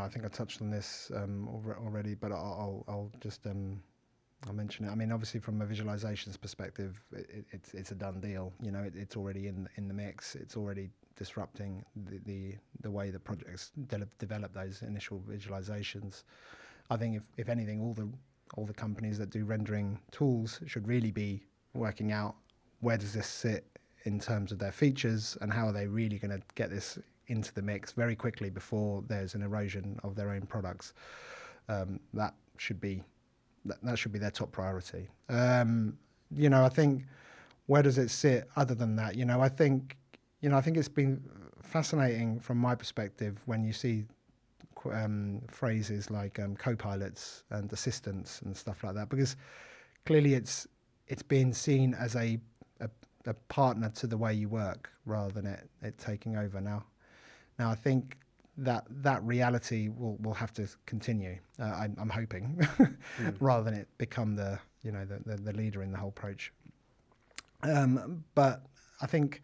think I touched on this already, but I'll just I'll mention it. I mean, obviously, from a visualizations perspective, it's a done deal. It's already in the mix. It's already disrupting the way that projects develop those initial visualizations. I think if anything, all the companies that do rendering tools should really be working out where does this sit in terms of their features and how are they really going to get this into the mix very quickly before there's an erosion of their own products. That should be their top priority. I think where does it sit other than that? I think it's been fascinating from my perspective when you see phrases like co-pilots and assistants and stuff like that, because clearly it's being seen as a partner to the way you work rather than it taking over now. Now I think that reality will have to continue. I'm hoping, rather than it become the leader in the whole approach. But I think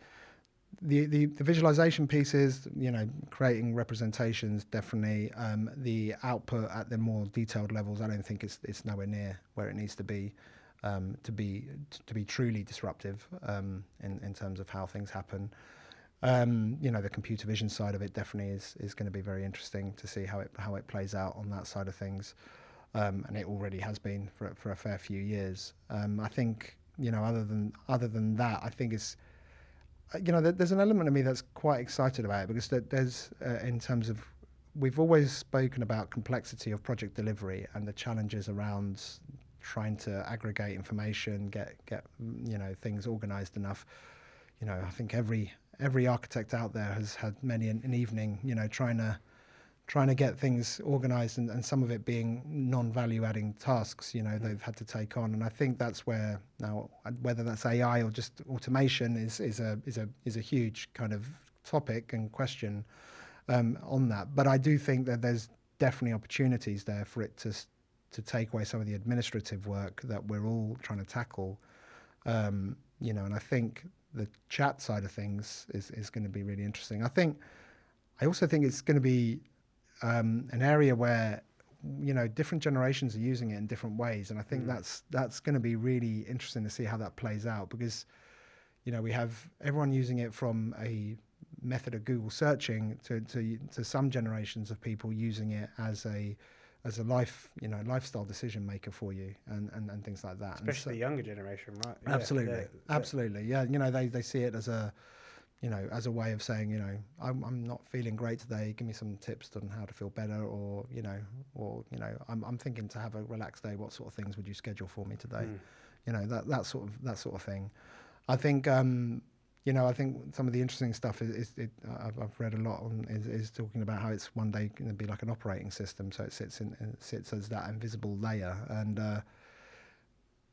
the visualization pieces, creating representations, definitely. The output at the more detailed levels, I don't think it's nowhere near where it needs to be truly disruptive in terms of how things happen. The computer vision side of it definitely is going to be very interesting to see how it plays out on that side of things, and it already has been for a fair few years. I think other than that, I think it's there's an element of me that's quite excited about it, because there's in terms of, we've always spoken about complexity of project delivery and the challenges around trying to aggregate information, get things organized enough. I think every architect out there has had many an evening, trying to get things organized, and some of it being non-value adding tasks, they've had to take on. And I think that's where now, whether that's AI or just automation is a huge kind of topic and question on that. But I do think that there's definitely opportunities there for it to take away some of the administrative work that we're all trying to tackle. And I think the chat side of things is going to be really interesting. I also think it's going to be an area where different generations are using it in different ways, and I think that's going to be really interesting to see how that plays out, because we have everyone using it from a method of Google searching to some generations of people using it as a lifestyle decision maker for you and things like that. Especially the younger generation, right? Absolutely. They see it as as a way of saying, I'm not feeling great today. Give me some tips on how to feel better, or I'm thinking to have a relaxed day. What sort of things would you schedule for me today? That sort of thing. I think I think some of the interesting stuff I've read a lot on is talking about how it's one day going to be like an operating system, so it sits as that invisible layer,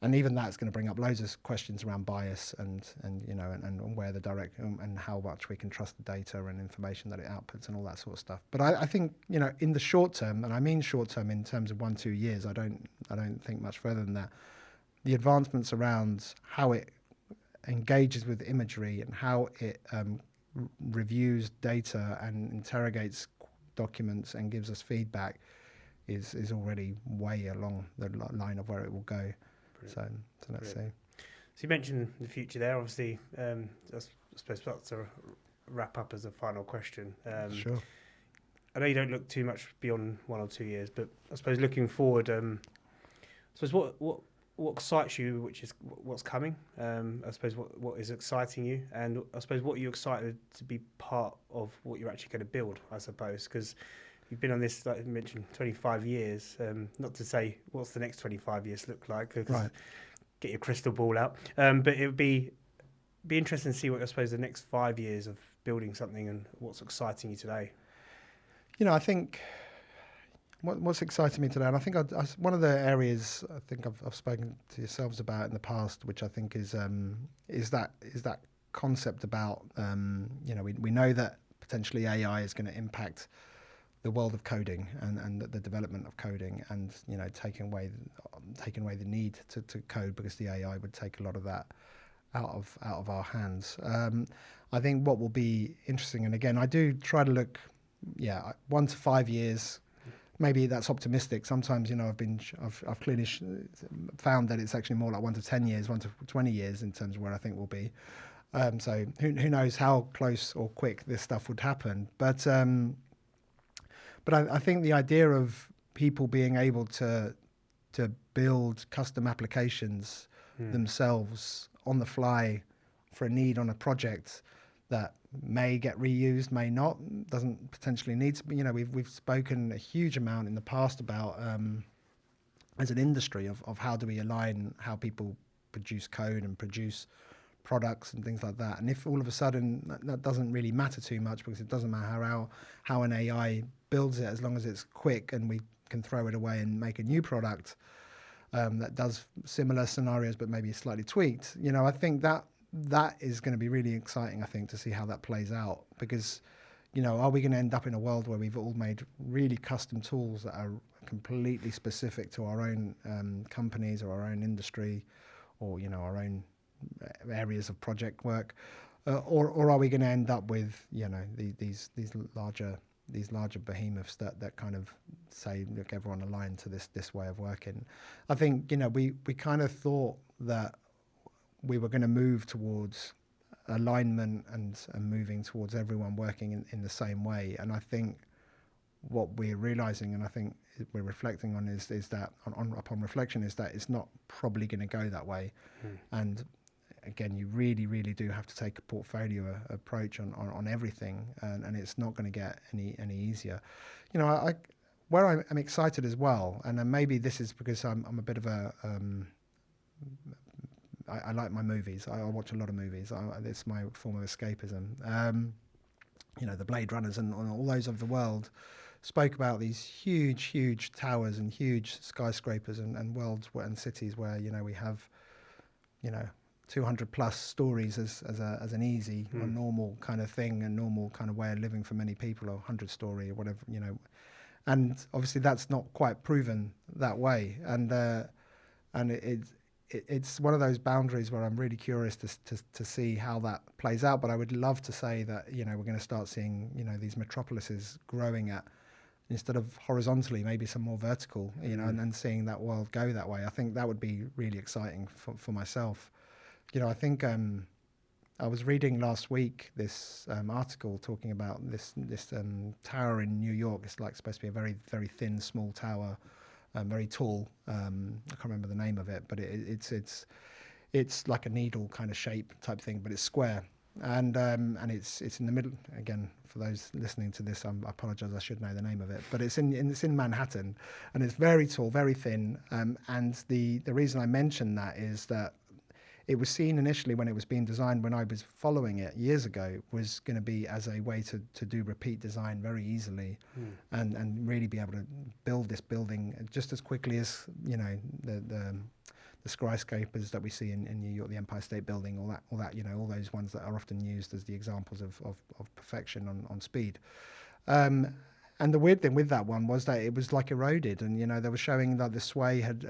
and even that's going to bring up loads of questions around bias and where the direct and how much we can trust the data and information that it outputs and all that sort of stuff. But I think in the short term, and I mean short term in terms of 1-2 years, I don't think much further than that. The advancements around how it engages with imagery and how it reviews data and interrogates documents and gives us feedback is already way along the line of where it will go. So let's see. So you mentioned the future there. Obviously, I suppose that's to wrap up as a final question. Sure. I know you don't look too much beyond 1 or 2 years, but I suppose looking forward, I suppose what excites you, which is what's coming. I suppose what is exciting you, and I suppose what you're excited to be part of what you're actually going to build, I suppose, because you've been on this, like you mentioned, 25 years. Not to say what's the next 25 years look like, right. Get your crystal ball out. But it would be interesting to see what, I suppose, the next 5 years of building something and what's exciting you today. I think what's exciting me today, and I think one of the areas I think I've spoken to yourselves about in the past, which I think is that concept about we know that potentially AI is going to impact the world of coding and the development of coding, and taking away the need to code, because the AI would take a lot of that out of our hands. I think what will be interesting, and again I do try to look 1 to 5 years. Maybe that's optimistic. Sometimes I've clearly found that it's actually more like 1 to 10 years, 1 to 20 years in terms of where I think we'll be. So who knows how close or quick this stuff would happen, but I think the idea of people being able to build custom applications themselves on the fly for a need on a project that may get reused, may not, doesn't potentially need to be. We've spoken a huge amount in the past about as an industry of how do we align how people produce code and produce products and things like that. And if all of a sudden that doesn't really matter too much, because it doesn't matter how an AI builds it, as long as it's quick and we can throw it away and make a new product that does similar scenarios but maybe slightly tweaked. I think that is going to be really exciting, I think, to see how that plays out, because are we going to end up in a world where we've all made really custom tools that are completely specific to our own companies or our own industry, or our own areas of project work, or are we going to end up with these larger behemoths that kind of say, look, everyone aligned to this way of working? I think we kind of thought that we were going to move towards alignment and moving towards everyone working in the same way. And I think what we're realizing, and I think we're reflecting on, is that upon reflection, is that it's not probably going to go that way. And again, you really, really do have to take a portfolio approach on everything, and it's not going to get any easier. Where I'm excited as well, and then maybe this is because I'm a bit of a I like my movies. I watch a lot of movies. It's my form of escapism. The Blade Runners and all those of the world spoke about these huge towers and huge skyscrapers and worlds and cities where we have 200 plus stories as an easy or normal kind of thing, a normal kind of way of living for many people, or 100-story or whatever, you know. And obviously that's not quite proven that way. And it's one of those boundaries where I'm really curious to see how that plays out. But I would love to say that, you know, we're going to start seeing, you know, these metropolises growing at, instead of horizontally, maybe some more vertical, you know, and seeing that world go that way. I think that would be really exciting for myself. You know, I think I was reading last week this article talking about this tower in New York. It's like supposed to be a very, very thin, small tower, very tall. I can't remember the name of it, but it's like a needle kind of shape type thing, but it's square. And it's in the middle. Again, for those listening to this, I apologise, I should know the name of it, but it's in Manhattan, and it's very tall, very thin. And the reason I mention that is that it was seen initially when it was being designed, when I was following it years ago, was going to be as a way to do repeat design very easily, and really be able to build this building just as quickly as, you know, the skyscrapers that we see in New York, the Empire State Building, all that, you know, all those ones that are often used as the examples of perfection on speed. And the weird thing with that one was that it was like eroded, and, you know, they were showing that the sway had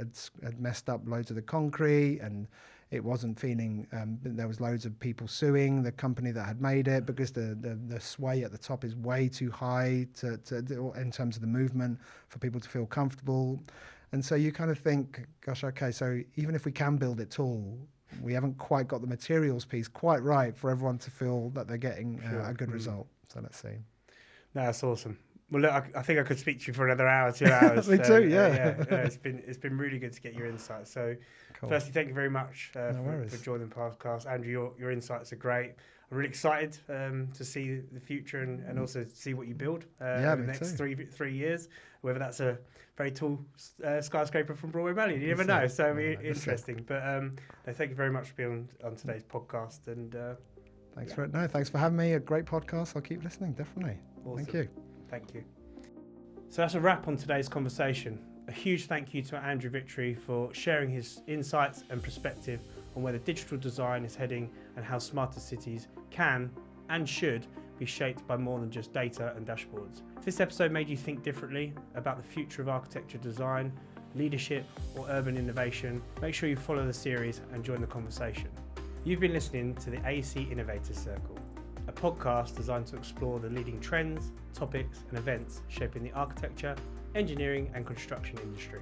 messed up loads of the concrete, and it wasn't feeling, there was loads of people suing the company that had made it because the sway at the top is way too high in terms of the movement for people to feel comfortable. And so you kind of think, gosh, okay, so even if we can build it tall, we haven't quite got the materials piece quite right for everyone to feel that they're getting a good result. So let's see. No, that's awesome. Well, look, I think I could speak to you for another hour, 2 hours. Me too, yeah. It's been really good to get your insights. So, cool. Firstly, thank you very much for joining the podcast. Andrew, your insights are great. I'm really excited to see the future and also see what you build over the next 3 years, whether that's a very tall skyscraper from Broadway Malyan. You never know, so it'll be interesting. But thank you very much for being on today's podcast. And thanks for having me. A great podcast. I'll keep listening, definitely. Awesome. Thank you. Thank you. So that's a wrap on today's conversation. A huge thank you to Andrew Victory for sharing his insights and perspective on where the digital design is heading and how smarter cities can and should be shaped by more than just data and dashboards. If this episode made you think differently about the future of architecture design, leadership or urban innovation, make sure you follow the series and join the conversation. You've been listening to the AEC Innovators Circle, a podcast designed to explore the leading trends, topics and events shaping the architecture, engineering and construction industry.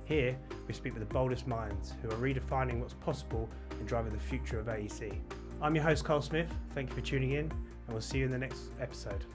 Here, we speak with the boldest minds who are redefining what's possible and driving the future of AEC. I'm your host, Karl Smith. Thank you for tuning in, and we'll see you in the next episode.